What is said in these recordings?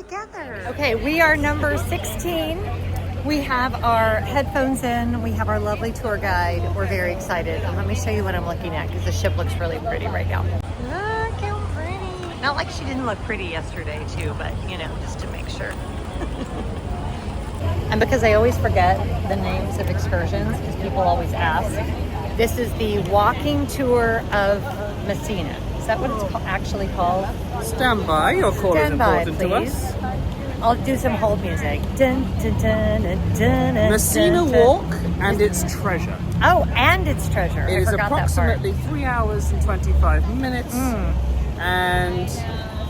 together. Okay, we are number 16. We have our headphones in. We have our lovely tour guide. We're very excited. Let me show you what I'm looking at because the ship looks really pretty right now. Look how pretty. Not like she didn't look pretty yesterday too, but you know, just to make sure. And because I always forget the names of excursions because people always ask, this is the walking tour of Messina. Is that what it's actually called? Stand by, your call is important to us. I'll do some hold music. Dun, dun, dun, dun, dun, Messina dun, dun. Walk and its treasure. Oh, and its treasure. It is approximately 3 hours and 25 minutes, and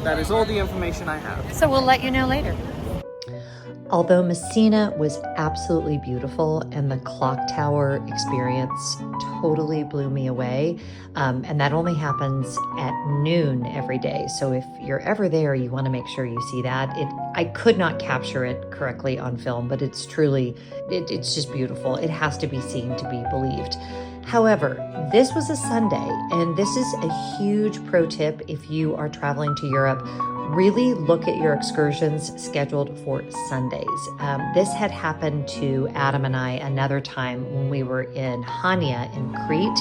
that is all the information I have. So we'll let you know later. Although Messina was absolutely beautiful and the clock tower experience totally blew me away, and that only happens at noon every day. So if you're ever there, you want to make sure you see that. I could not capture it correctly on film, but it's truly, it's just beautiful. It has to be seen to be believed. However, this was a Sunday, and this is a huge pro tip if you are traveling to Europe. Really look at your excursions scheduled for Sundays. This had happened to Adam and I another time when we were in Hania in Crete.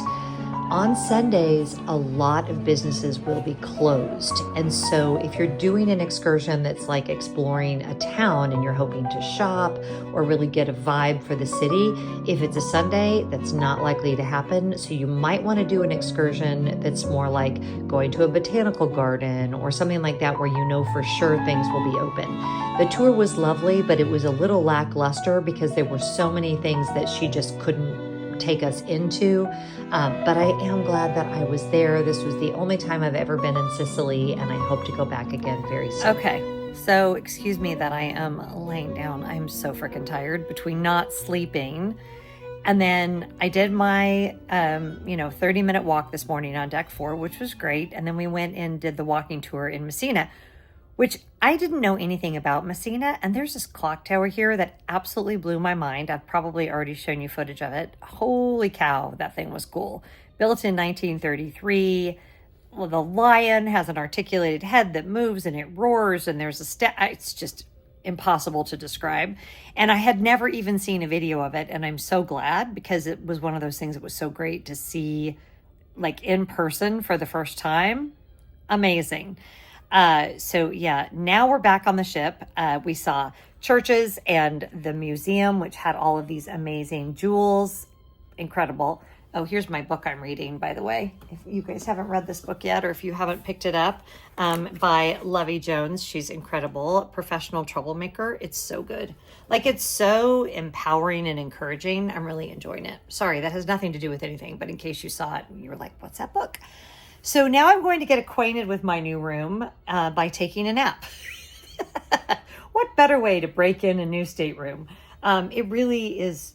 On Sundays, a lot of businesses will be closed. And so if you're doing an excursion that's like exploring a town and you're hoping to shop or really get a vibe for the city, if it's a Sunday, that's not likely to happen. So you might want to do an excursion that's more like going to a botanical garden or something like that where you know for sure things will be open. The tour was lovely, but it was a little lackluster because there were so many things that she just couldn't take us into, but I am glad that I was there. This was the only time I've ever been in Sicily, and I hope to go back again very soon. Okay, so excuse me that I am laying down. I'm so freaking tired between not sleeping. And then I did my, 30-minute walk this morning on deck 4, which was great. And then we went and did the walking tour in Messina, which I didn't know anything about Messina. And there's this clock tower here that absolutely blew my mind. I've probably already shown you footage of it. Holy cow, that thing was cool. Built in 1933. Well, the lion has an articulated head that moves and it roars, and there's it's just impossible to describe. And I had never even seen a video of it. And I'm so glad because it was one of those things that was so great to see like in person for the first time. Amazing. So yeah, now we're back on the ship. We saw churches and the museum, which had all of these amazing jewels. Incredible. Oh, here's my book I'm reading, by the way. If you guys haven't read this book yet, or if you haven't picked it up, by Lovie Jones. She's incredible. Professional Troublemaker. It's so good. Like, it's so empowering and encouraging. I'm really enjoying it. Sorry, that has nothing to do with anything, but in case you saw it, you were like, what's that book? So now I'm going to get acquainted with my new room by taking a nap. What better way to break in a new stateroom? It really is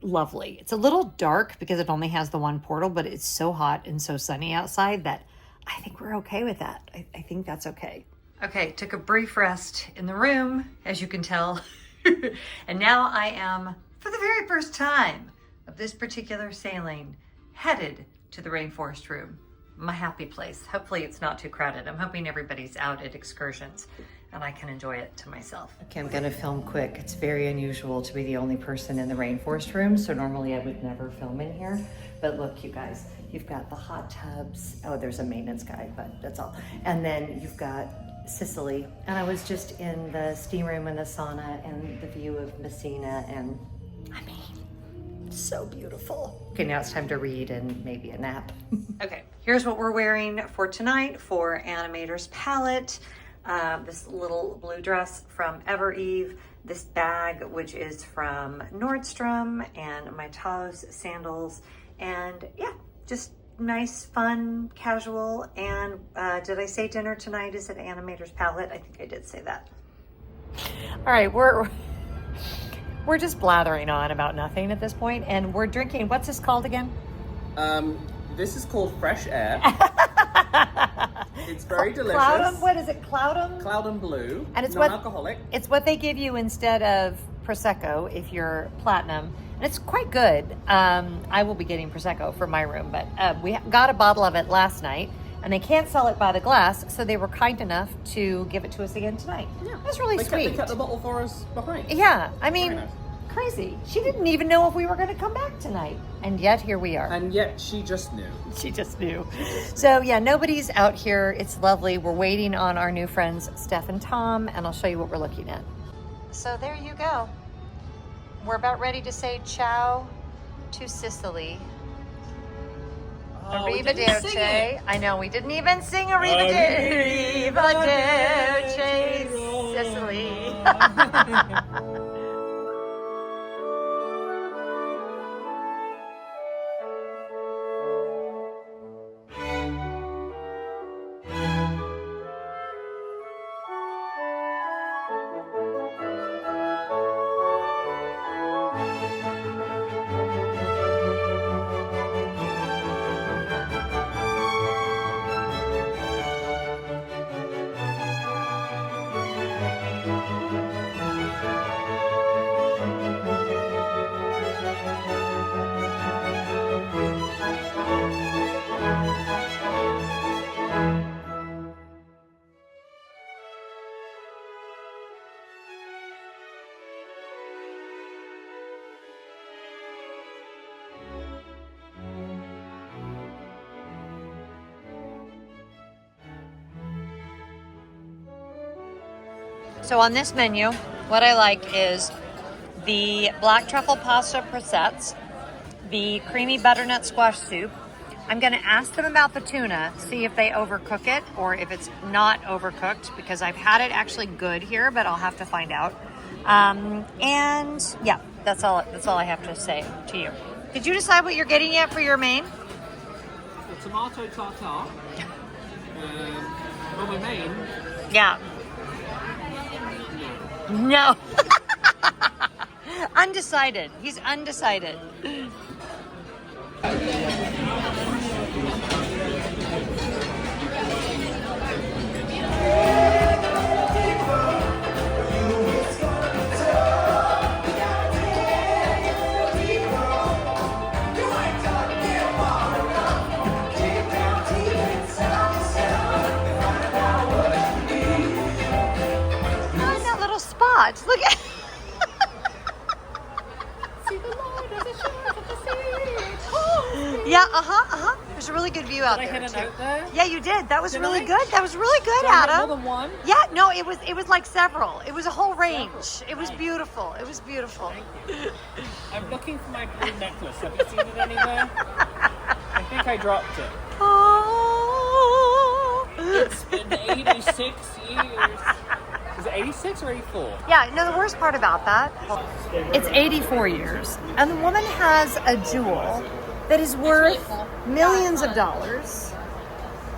lovely. It's a little dark because it only has the one portal, but it's so hot and so sunny outside that I think we're okay with that. I think that's okay. Okay, took a brief rest in the room, as you can tell. And now I am, for the very first time of this particular sailing, headed to the rainforest room. My happy place. Hopefully it's not too crowded. I'm hoping everybody's out at excursions and I can enjoy it to myself. Okay, I'm gonna film quick. It's very unusual to be the only person in the rainforest room, so normally I would never film in here. But look, you guys, you've got the hot tubs. Oh, there's a maintenance guy, but that's all. And then you've got Sicily. And I was just in the steam room and the sauna and the view of Messina, and I mean, so beautiful. Okay, now it's time to read and maybe a nap. Okay, here's what we're wearing for tonight for Animator's palette. This little blue dress from Ever Eve, this bag, which is from Nordstrom, and my Taos sandals, and yeah, just nice, fun, casual. And did I say dinner tonight is at Animator's palette? I think I did say that. All right, we're just blathering on about nothing at this point, and we're drinking, what's this called again? This is called Fresh Air. It's very delicious. What is it, Cloudum? Cloudum Blue, and it's non-alcoholic. It's what they give you instead of Prosecco if you're platinum, and it's quite good. I will be getting Prosecco for my room, but we got a bottle of it last night, and they can't sell it by the glass, so they were kind enough to give it to us again tonight. Yeah. That's really sweet. They kept the bottle for us behind. Yeah, I mean, Very nice. crazy. She didn't even know if we were going to come back tonight, and yet here we are. And yet she just knew. She just knew. So yeah, nobody's out here. It's lovely. We're waiting on our new friends, Steph and Tom, and I'll show you what we're looking at. So there you go. We're about ready to say ciao to Sicily. Oh, we didn't sing it. I know, we didn't even sing Arrivederci, Sicily. So on this menu, what I like is the black truffle pasta prosciutto, the creamy butternut squash soup. I'm going to ask them about the tuna, see if they overcook it or if it's not overcooked, because I've had it actually good here, but I'll have to find out. And yeah, that's all I have to say to you. Did you decide what you're getting yet for your main? The tomato tartare. For my main. Yeah. No. Undecided. He's undecided. Look at yeah, there's a really good view out there. Did I hit a note there? Yeah, you did. That was Did really I? good. That was really good, Did I hit Adam. more than one? Yeah, no, it was like several. It was a whole range. It was beautiful. It was beautiful. Thank you. I'm looking for my blue necklace. Have you seen it anywhere? I think I dropped it. Oh. It's been 86 years. Is it 86 or 84? Yeah, no, the worst part about that, it's 84 years, and the woman has a jewel that is worth millions of dollars.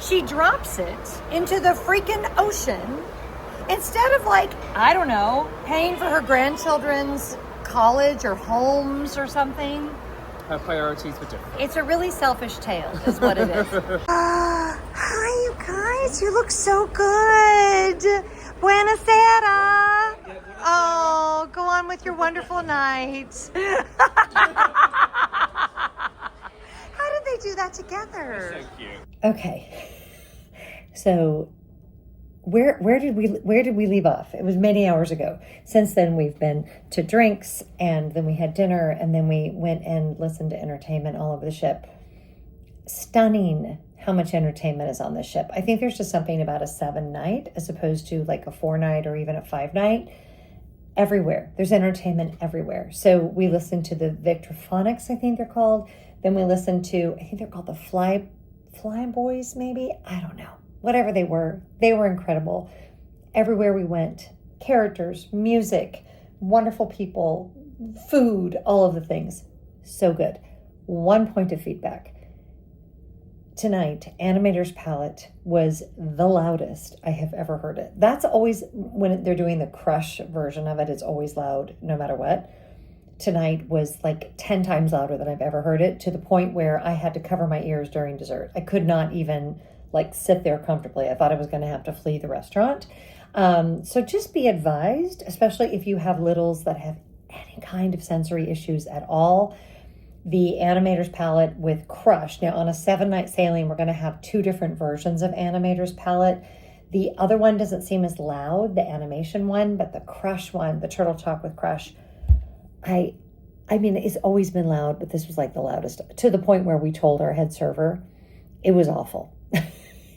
She drops it into the freaking ocean instead of, like, I don't know, paying for her grandchildren's college or homes or something. Her priorities were different. It's a really selfish tale, is what it is. Hi, you guys. You look so good. Buonasera. Oh, go on with your wonderful night. How did they do that together? So cute. Okay. So where did we leave off? It was many hours ago. Since then we've been to drinks, and then we had dinner, and then we went and listened to entertainment all over the ship. Stunning how much entertainment is on this ship. I think there's just something about a 7-night as opposed to like a 4-night or even a 5-night. Everywhere. There's entertainment everywhere. So we listened to the Victrophonics, I think they're called. Then we listened to, I think they're called the Fly Boys, maybe? I don't know. Whatever they were incredible. Everywhere we went, characters, music, wonderful people, food, all of the things. So good. One point of feedback. Tonight, Animator's Palette was the loudest I have ever heard it. That's always, when they're doing the Crush version of it, it's always loud no matter what. Tonight was like 10 times louder than I've ever heard it, to the point where I had to cover my ears during dessert. I could not even like sit there comfortably. I thought I was going to have to flee the restaurant. So just be advised, especially if you have littles that have any kind of sensory issues at all. the Animator's Palette with Crush. Now, on a 7-night sailing, we're going to have 2 different versions of Animator's Palette. The other one doesn't seem as loud, the animation one, but the Crush one, the Turtle Talk with Crush, I mean, it's always been loud, but this was like the loudest, to the point where we told our head server it was awful.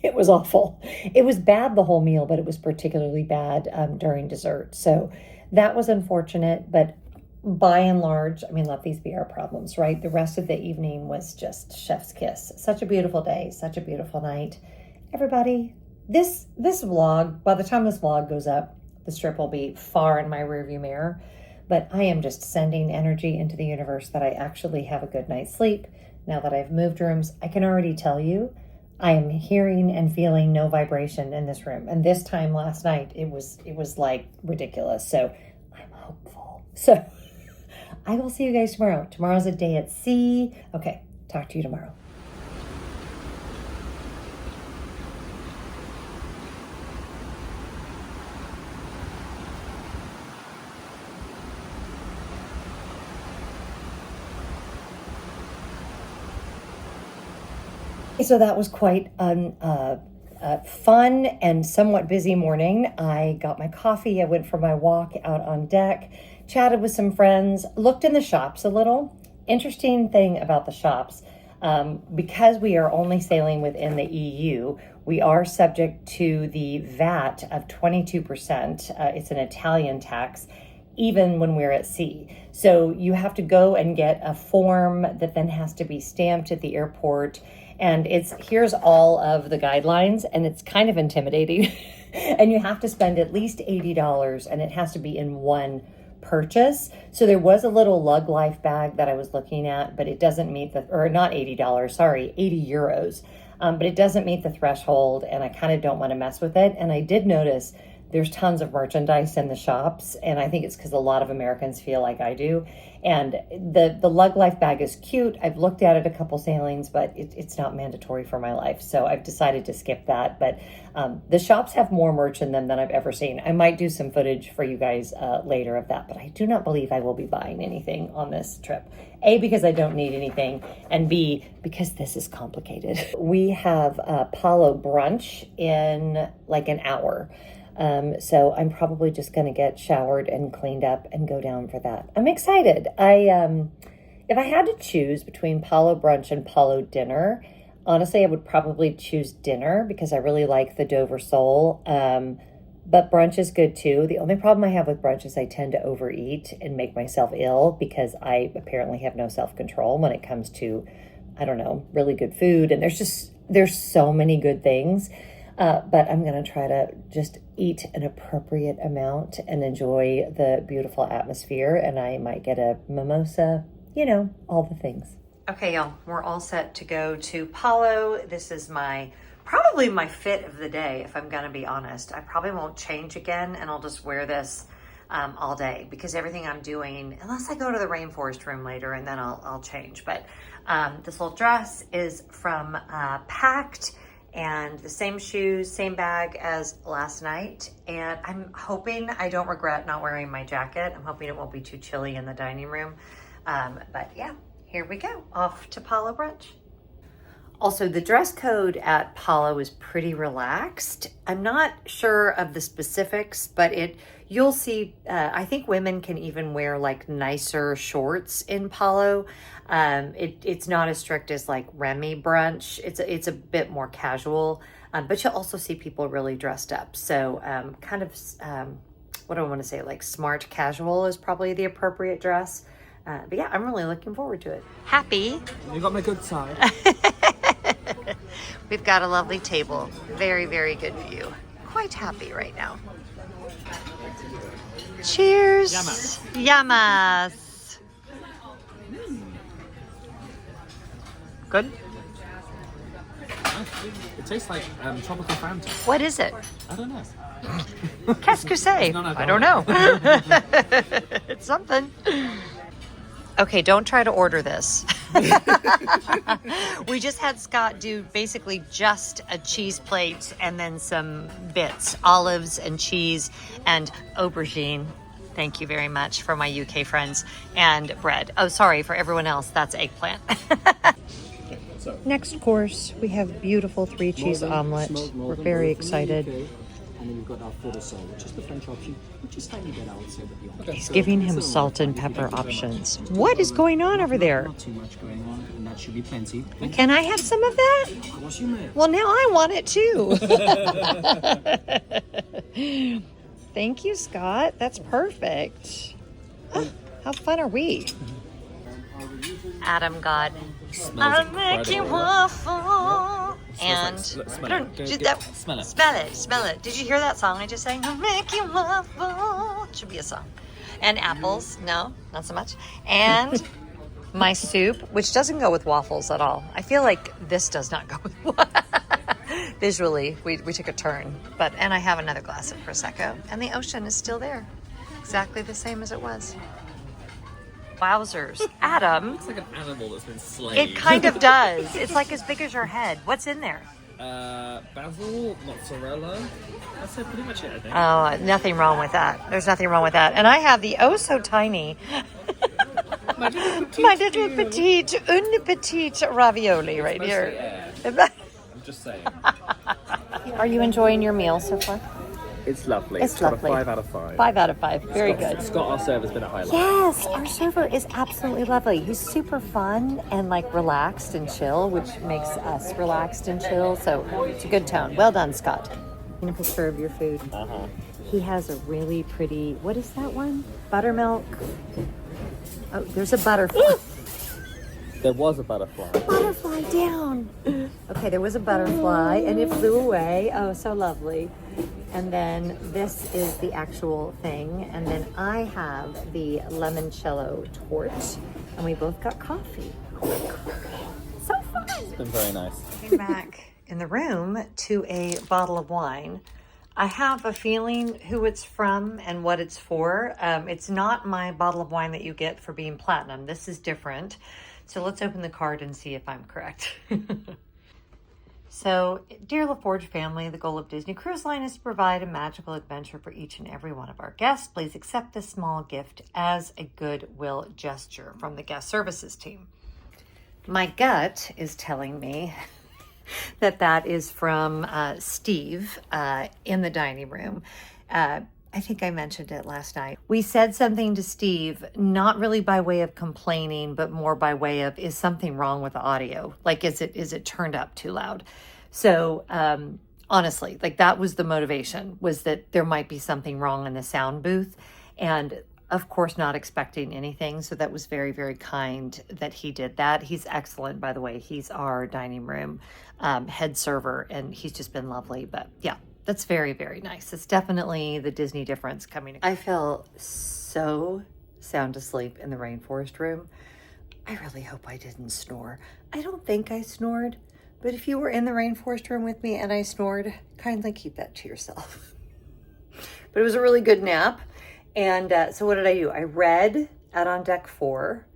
It was awful. It was bad the whole meal, but it was particularly bad during dessert. So that was unfortunate, but by and large, I mean, let these be our problems, right? The rest of the evening was just chef's kiss. Such a beautiful day, such a beautiful night. Everybody, this vlog, by the time this vlog goes up, the strip will be far in my rearview mirror, but I am just sending energy into the universe that I actually have a good night's sleep. Now that I've moved rooms, I can already tell you, I am hearing and feeling no vibration in this room. And this time last night, it was like ridiculous. So I'm hopeful. So I will see you guys tomorrow. Tomorrow's a day at sea. Okay, talk to you tomorrow. So that was quite a fun and somewhat busy morning. I got my coffee. I went for my walk out on deck, chatted with some friends, looked in the shops a little. Interesting thing about the shops, because we are only sailing within the EU, we are subject to the VAT of 22%. It's an Italian tax, even when we're at sea. So you have to go and get a form that then has to be stamped at the airport. And here's all of the guidelines, and it's kind of intimidating. And you have to spend at least $80, and it has to be in one purchase. So there was a little Lug Life bag that I was looking at, but it doesn't meet or not $80, sorry, 80 euros. But it doesn't meet the threshold, and I kind of don't want to mess with it. And I did notice there's tons of merchandise in the shops, and I think it's because a lot of Americans feel like I do. And the Lug Life bag is cute. I've looked at it a couple sailings, but it's not mandatory for my life. So I've decided to skip that. But the shops have more merch in them than I've ever seen. I might do some footage for you guys later of that, but I do not believe I will be buying anything on this trip. A, because I don't need anything, and B, because this is complicated. We have Palo brunch in like an hour. So I'm probably just going to get showered and cleaned up and go down for that. I'm excited. If I had to choose between Palo brunch and Palo dinner, honestly, I would probably choose dinner because I really like the Dover sole. But brunch is good too. The only problem I have with brunch is I tend to overeat and make myself ill because I apparently have no self-control when it comes to, I don't know, really good food. And there's so many good things. But I'm going to try to just eat an appropriate amount and enjoy the beautiful atmosphere. And I might get a mimosa, all the things. Okay, y'all, we're all set to go to Palo. This is probably my fit of the day, if I'm going to be honest. I probably won't change again, and I'll just wear this all day because everything I'm doing, unless I go to the rainforest room later, and then I'll change. But this little dress is from Packed. And the same shoes, same bag as last night. And I'm hoping I don't regret not wearing my jacket. I'm hoping it won't be too chilly in the dining room. But yeah, here we go, off to Palo brunch. Also, the dress code at Palo is pretty relaxed. I'm not sure of the specifics, but you'll see, I think women can even wear like nicer shorts in Palo. It's not as strict as like Remy brunch. It's a bit more casual, but you'll also see people really dressed up. So kind of, what do I want to say? Like smart casual is probably the appropriate dress. But yeah, I'm really looking forward to it. Happy. You got my good side. We've got a lovely table. Very, very good view. Quite happy right now. Cheers. Yamas. Good? It tastes like tropical Fanta. What is it? I don't know. Qu'est-ce que c'est? I don't know. It's something. Okay, don't try to order this. We just had Scott do basically just a cheese plate and then some bits, olives and cheese and aubergine. Thank you very much for my UK friends. And bread. Oh, sorry, for everyone else, that's eggplant. Next course, we have beautiful 3-cheese omelet. We're very excited. And then we've got our photo salt, which is the French option, which is slightly better, I would say. But He's giving him salt and pepper options. What is going on over there? Not too much going on, and that should be plenty. Can I have some of that? Of course you may. Well, now I want it too. Thank you, Scott. That's perfect. Oh, how fun are we? Adam got I'll make you waffle. And Smell it. Did you hear that song I just sang? I'll make you waffle. It should be a song. And apples. No, not so much. And my soup, which doesn't go with waffles at all. I feel like this does not go with visually. We took a turn. And I have another glass of Prosecco. And the ocean is still there. Exactly the same as it was. Wowzers. Adam. It's like an animal that's been slain. It kind of does. It's like as big as your head. What's in there? Basil, mozzarella. That's pretty much it, I think. Oh, nothing wrong with that. There's nothing wrong with that. And I have the oh so tiny My little petite ravioli right here. I'm just saying. Are you enjoying your meal so far? It's lovely. It's got lovely. A 5 out of 5. 5 out of 5. Very good. Scott, our server's been a highlight. Yes, our server is absolutely lovely. He's super fun and like relaxed and chill, which makes us relaxed and chill. So it's a good tone. Well done, Scott. In a picture of your food. He has a really pretty, what is that one? Buttermilk. Oh, there's a butterfly. There was a butterfly. Butterfly down. Okay, there was a butterfly and it flew away. Oh, so lovely. And then this is the actual thing. And then I have the limoncello torte. And we both got coffee. So fun. It's been very nice. Came back in the room to a bottle of wine. I have a feeling who it's from and what it's for. It's not my bottle of wine that you get for being platinum. This is different. So let's open the card and see if I'm correct. So, dear Lefforge family, the goal of Disney Cruise Line is to provide a magical adventure for each and every one of our guests. Please accept this small gift as a goodwill gesture from the guest services team. My gut is telling me that is from Steve in the dining room. I think I mentioned it last night. We said something to Steve, not really by way of complaining, but more by way of, is something wrong with the audio? Like, is it turned up too loud? So, honestly, like that was the motivation, was that there might be something wrong in the sound booth. And of course, not expecting anything. So that was very, very kind that he did that. He's excellent, by the way. He's our dining room head server, and he's just been lovely. But yeah. That's very, very nice. It's definitely the Disney difference coming. I fell so sound asleep in the rainforest room. I really hope I didn't snore. I don't think I snored, but if you were in the rainforest room with me and I snored, kindly keep that to yourself. But it was a really good nap. And so what did I do? I read out on deck 4.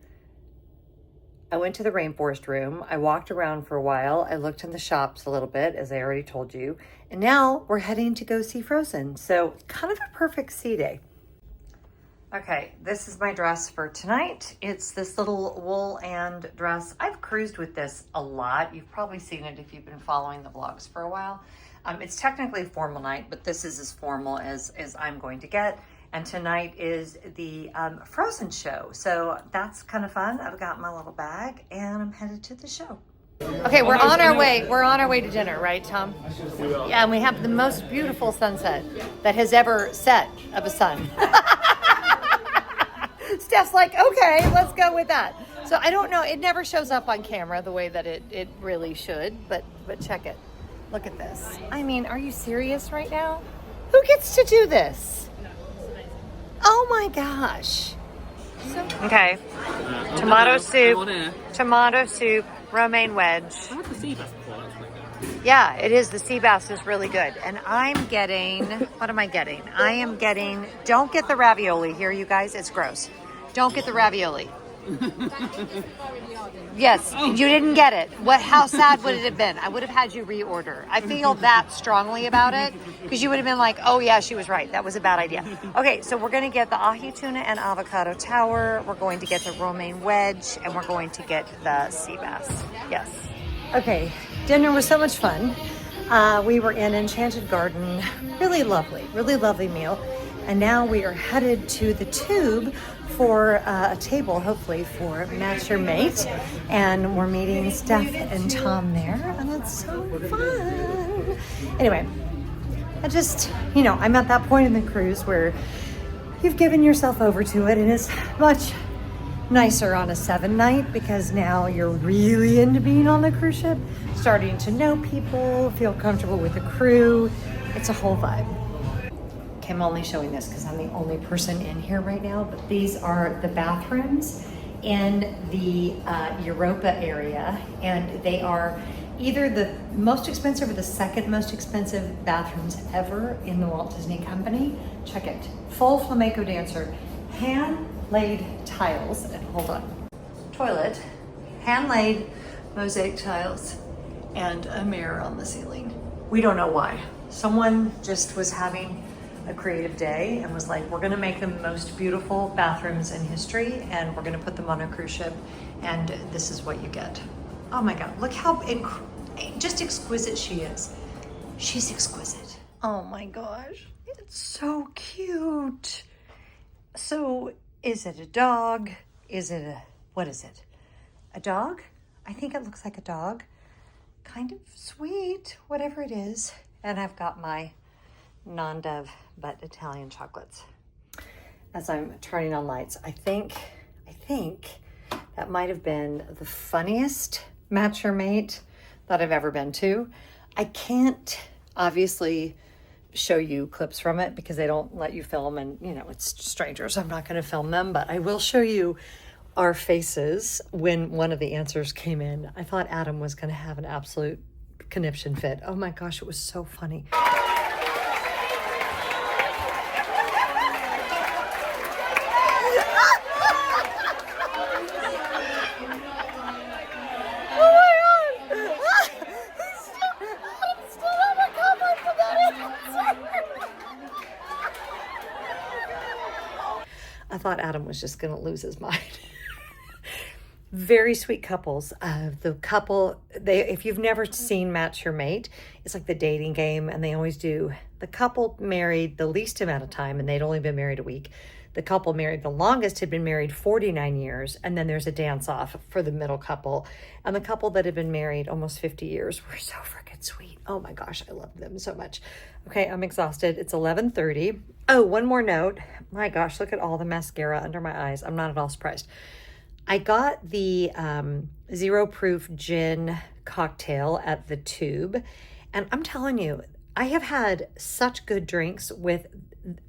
I went to the rainforest room. I walked around for a while. I looked in the shops a little bit, as I already told you. And now we're heading to go see Frozen. So kind of a perfect sea day. Okay, this is my dress for tonight. It's this little wool and dress. I've cruised with this a lot. You've probably seen it if you've been following the vlogs for a while. It's technically formal night, but this is as formal as I'm going to get. And tonight is the Frozen show. So that's kind of fun. I've got my little bag and I'm headed to the show. Okay, we're on our way. We're on our way to dinner, right, Tom? Yeah, and we have the most beautiful sunset that has ever set of a sun. Steph's like, okay, let's go with that. So I don't know. It never shows up on camera the way that it really should, but check it. Look at this. I mean, are you serious right now? Who gets to do this? Oh my gosh. Okay. Tomato soup, romaine wedge. Yeah, it is. The sea bass is really good. And I'm getting, what am I getting? I am getting, don't get the ravioli here, you guys. It's gross. Don't get the ravioli. Yes, you didn't get it. How sad would it have been? I would have had you reorder. I feel that strongly about it because you would have been like, oh yeah, she was right. That was a bad idea. Okay, so we're going to get the ahi tuna and avocado tower. We're going to get the romaine wedge, and we're going to get the sea bass. Yes. Okay, dinner was so much fun. We were in Enchanted Garden. Really lovely meal. And now we are headed to the Tube for a table, hopefully, for Match Your Mate. And we're meeting Steph and Tom there, and it's so fun. Anyway, I'm at that point in the cruise where you've given yourself over to it, and it's much nicer on a 7 night because now you're really into being on the cruise ship, starting to know people, feel comfortable with the crew. It's a whole vibe. Okay, I'm only showing this because I'm the only person in here right now, but these are the bathrooms in the Europa area, and they are either the most expensive or the second most expensive bathrooms ever in the Walt Disney Company. Check it. Full flamenco dancer, hand-laid tiles, and hold on. Toilet, hand-laid mosaic tiles, and a mirror on the ceiling. We don't know why. Someone just was having a creative day and was like, we're gonna make the most beautiful bathrooms in history and we're gonna put them on a cruise ship, and this is what you get. Oh my God, look how just exquisite she is. She's exquisite. Oh my gosh, it's so cute. So is it a dog? What is it? A dog? I think it looks like a dog. Kind of sweet, whatever it is. And I've got my non-Dove but Italian chocolates. As I'm turning on lights, I think that might have been the funniest Match Your Mate that I've ever been to. I can't obviously show you clips from it because they don't let you film, and it's strangers. I'm not going to film them, but I will show you our faces when one of the answers came in. I thought Adam was going to have an absolute conniption fit. Oh my gosh, it was so funny. I thought Adam was just going to lose his mind. Very sweet couples. The couple, if you've never seen Match Your Mate, it's like the dating game, and they always do. The couple married the least amount of time, and they'd only been married a week. The couple married the longest had been married 49 years, and then there's a dance-off for the middle couple. And the couple that had been married almost 50 years were so freaking sweet. Oh my gosh, I love them so much. Okay, I'm exhausted. It's 11:30. Oh, one more note. My gosh, look at all the mascara under my eyes. I'm not at all surprised. I got the Zero Proof Gin cocktail at the Tube, and I'm telling you, I have had such good drinks with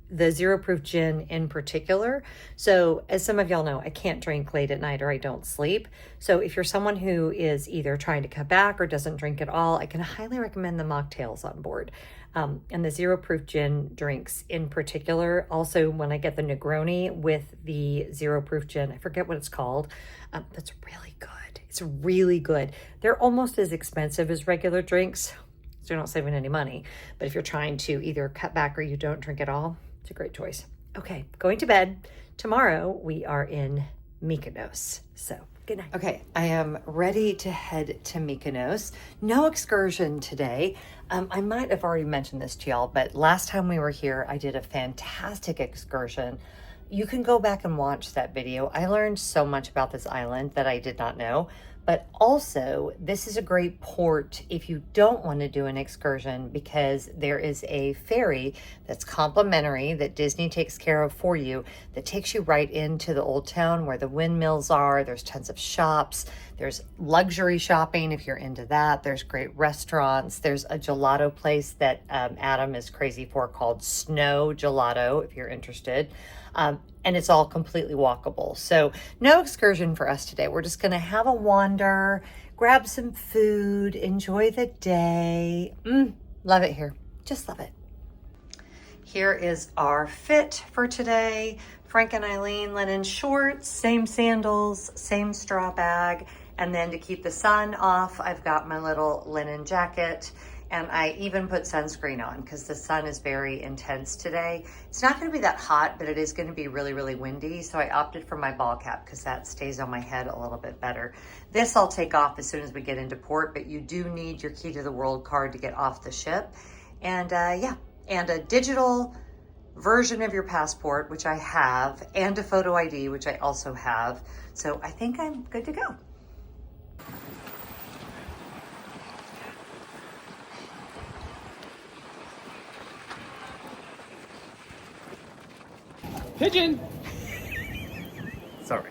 the Zero Proof Gin in particular. So as some of y'all know, I can't drink late at night or I don't sleep. So if you're someone who is either trying to cut back or doesn't drink at all, I can highly recommend the mocktails on board. And the Zero Proof Gin drinks in particular. Also, when I get the Negroni with the Zero Proof Gin, I forget what it's called. That's really good. It's really good. They're almost as expensive as regular drinks, so you're not saving any money. But if you're trying to either cut back or you don't drink at all, it's a great choice. Okay, going to bed. Tomorrow we are in Mykonos. So good night. Okay, I am ready to head to Mykonos. No excursion today. I might have already mentioned this to y'all, but last time we were here, I did a fantastic excursion. You can go back and watch that video. I learned so much about this island that I did not know. But also, this is a great port if you don't want to do an excursion, because there is a ferry that's complimentary that Disney takes care of for you that takes you right into the old town where the windmills are. There's tons of shops. There's luxury shopping if you're into that. There's great restaurants. There's a gelato place that Adam is crazy for called Snow Gelato if you're interested. And it's all completely walkable. So no excursion for us today. We're just gonna have a wander, grab some food, enjoy the day. Love it here, just love it. Here is our fit for today. Frank and Eileen linen shorts, same sandals, same straw bag, And then to keep the sun off, I've got my little linen jacket. And I even put sunscreen on because the sun is very intense today. It's not going to be that hot, but it is going to be really, really windy. So I opted for my ball cap because that stays on my head a little bit better. This I'll take off as soon as we get into port, but you do need your key to the world card to get off the ship. And yeah, and a digital version of your passport, which I have, and a photo ID, which I also have. So I think I'm good to go. Pigeon! Sorry.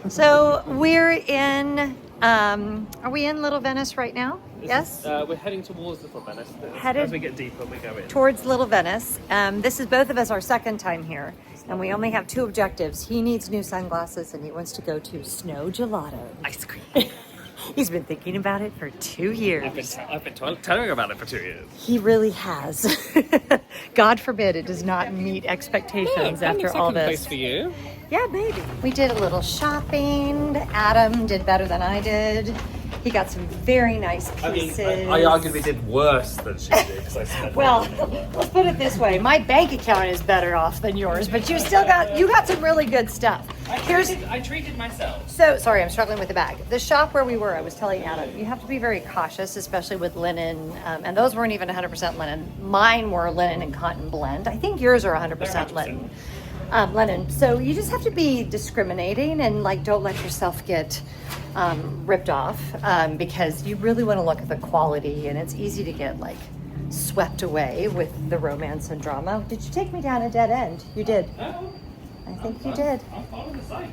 So we're in, are we in Little Venice right now? Yes? We're heading towards Little Venice. Headed As we get deeper, we go in. Towards Little Venice. This is both of us our second time here, and we only have two objectives. He needs new sunglasses, and he wants to go to Snow Gelato ice cream. He's been thinking about it for 2 years. I've been telling her about it for 2 years. He really has. God forbid it does not meet expectations after all this. Place for you. Yeah, maybe. We did a little shopping. Adam did better than I did. He got some very nice pieces. I arguably did worse than she did because I spent. Well, let's put it this way: my bank account is better off than yours, but you got some really good stuff. I treated myself. So sorry, I'm struggling with the bag. The shop where we were, I was telling Adam, you have to be very cautious, especially with linen, and those weren't even 100% linen. Mine were linen and cotton blend. I think yours are 100% linen. Linen. So you just have to be discriminating and don't let yourself get ripped off because you really want to look at the quality, and it's easy to get swept away with the romance and drama. Did you take me down a dead end? You did. I think you did. I'll follow the site.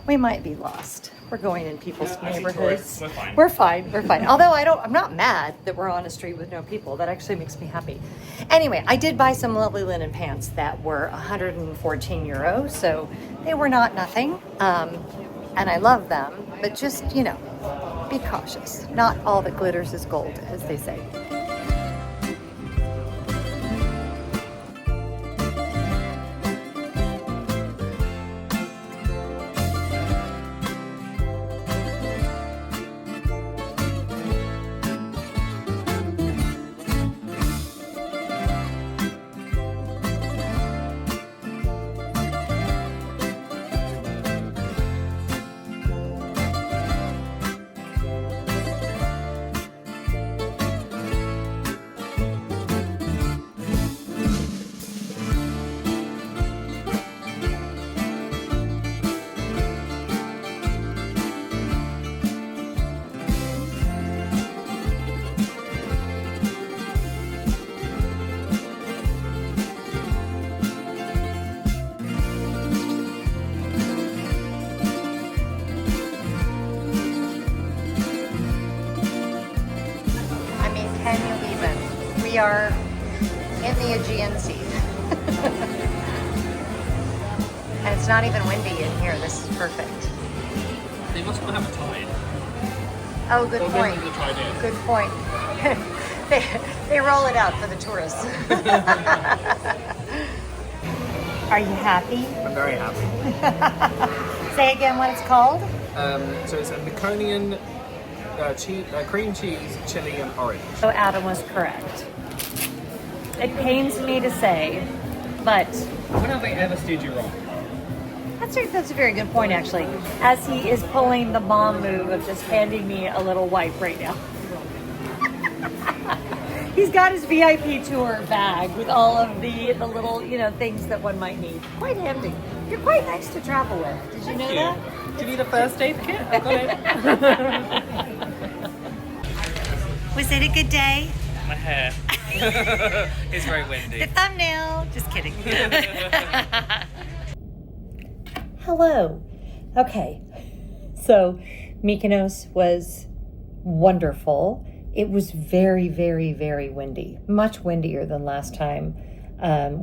We might be lost. We're going in people's neighborhoods. We're fine. We're fine. Although I'm not mad that we're on a street with no people. That actually makes me happy. Anyway, I did buy some lovely linen pants that were 114 euros, so they were not nothing. And I love them, but just, be cautious. Not all that glitters is gold, as they say. We are in the Aegean Sea. And it's not even windy in here. This is perfect. They must not have a tide. Oh, good point. Good point. they roll it out for the tourists. Are you happy? I'm very happy. Say again what it's called? So it's a Meconian cream cheese, chili, and orange. So Adam was correct. It pains me to say, but When have they ever steered you wrong? that's a very good point, actually. As he is pulling the mom move of just handing me a little wipe right now. He's got his VIP tour bag with all of the little, things that one might need. Quite handy. You're quite nice to travel with. Did you know that? Do you need a first aid kit? I've got it. Was it a good day? My hair. It's very windy. The thumbnail. Just kidding. Hello. Okay. So Mykonos was wonderful. It was very, very, very windy. Much windier than last time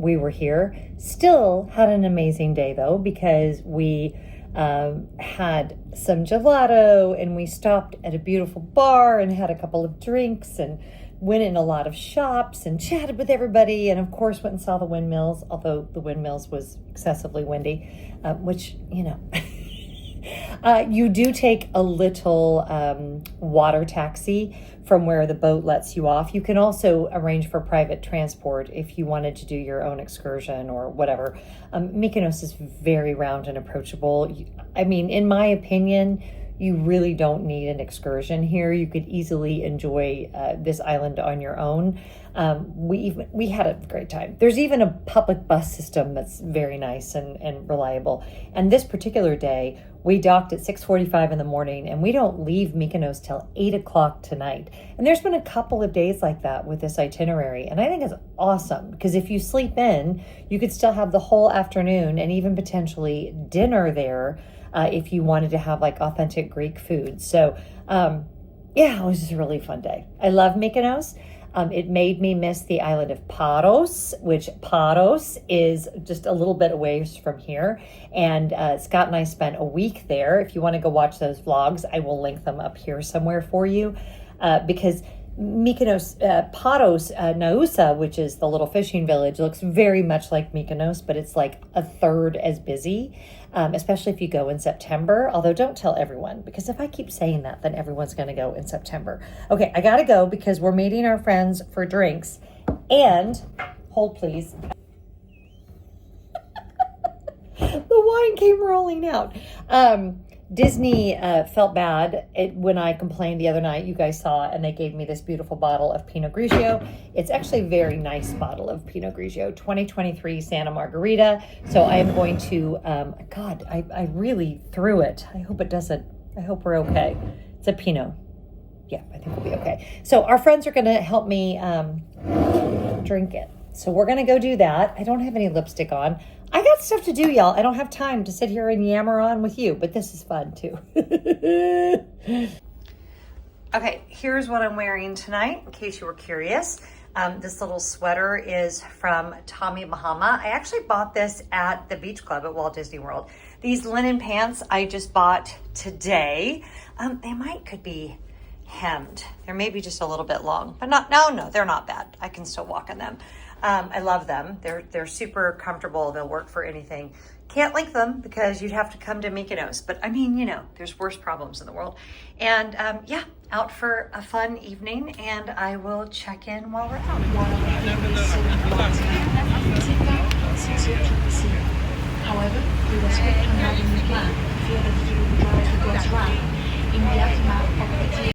we were here. Still had an amazing day though, because we had some gelato and we stopped at a beautiful bar and had a couple of drinks and went in a lot of shops and chatted with everybody, and of course went and saw the windmills, although the windmills was excessively windy, which, You do take a little water taxi from where the boat lets you off. You can also arrange for private transport if you wanted to do your own excursion or whatever. Mykonos is very round and approachable. I mean, in my opinion, you really don't need an excursion here. You could easily enjoy this island on your own. We had a great time. There's even a public bus system that's very nice and reliable. And this particular day, we docked at 6:45 in the morning, and we don't leave Mykonos till 8 o'clock tonight. And there's been a couple of days like that with this itinerary, and I think it's awesome because if you sleep in, you could still have the whole afternoon and even potentially dinner there if you wanted to have like authentic Greek food. So yeah, it was just a really fun day. I love Mykonos. It made me miss the island of Paros, which Paros is just a little bit away from here. And Scott and I spent a week there. If you want to go watch those vlogs, I will link them up here somewhere for you. Because Mykonos, Paros, Nausa, which is the little fishing village, looks very much like Mykonos, but it's like a third as busy. Especially if you go in September, although don't tell everyone, because if I keep saying that, then everyone's going to go in September. Okay, I got to go because we're meeting our friends for drinks. And, hold please. The wine came rolling out. Disney felt bad when I complained the other night. You guys saw, and they gave me this beautiful bottle of Pinot Grigio. It's actually a very nice bottle of Pinot Grigio, 2023 Santa Margarita. So I am going to, God, I really threw it. I hope it doesn't, I hope we're okay. It's a Pinot. Yeah, I think we'll be okay. So our friends are going to help me drink it. So we're going to go do that. I don't have any lipstick on. I got stuff to do, y'all. I don't have time to sit here and yammer on with you, but this is fun too. Okay, here's what I'm wearing tonight, in case you were curious. This little sweater is from Tommy Bahama. I actually bought this at the beach club at Walt Disney World. These linen pants I just bought today. They could be hemmed. They're maybe just a little bit long, but no, they're not bad. I can still walk in them. I love them. They're super comfortable. They'll work for anything. Can't link them because you'd have to come to Mykonos. But I mean, you know, there's worse problems in the world. And yeah, out for a fun evening, and I will check in while we're out.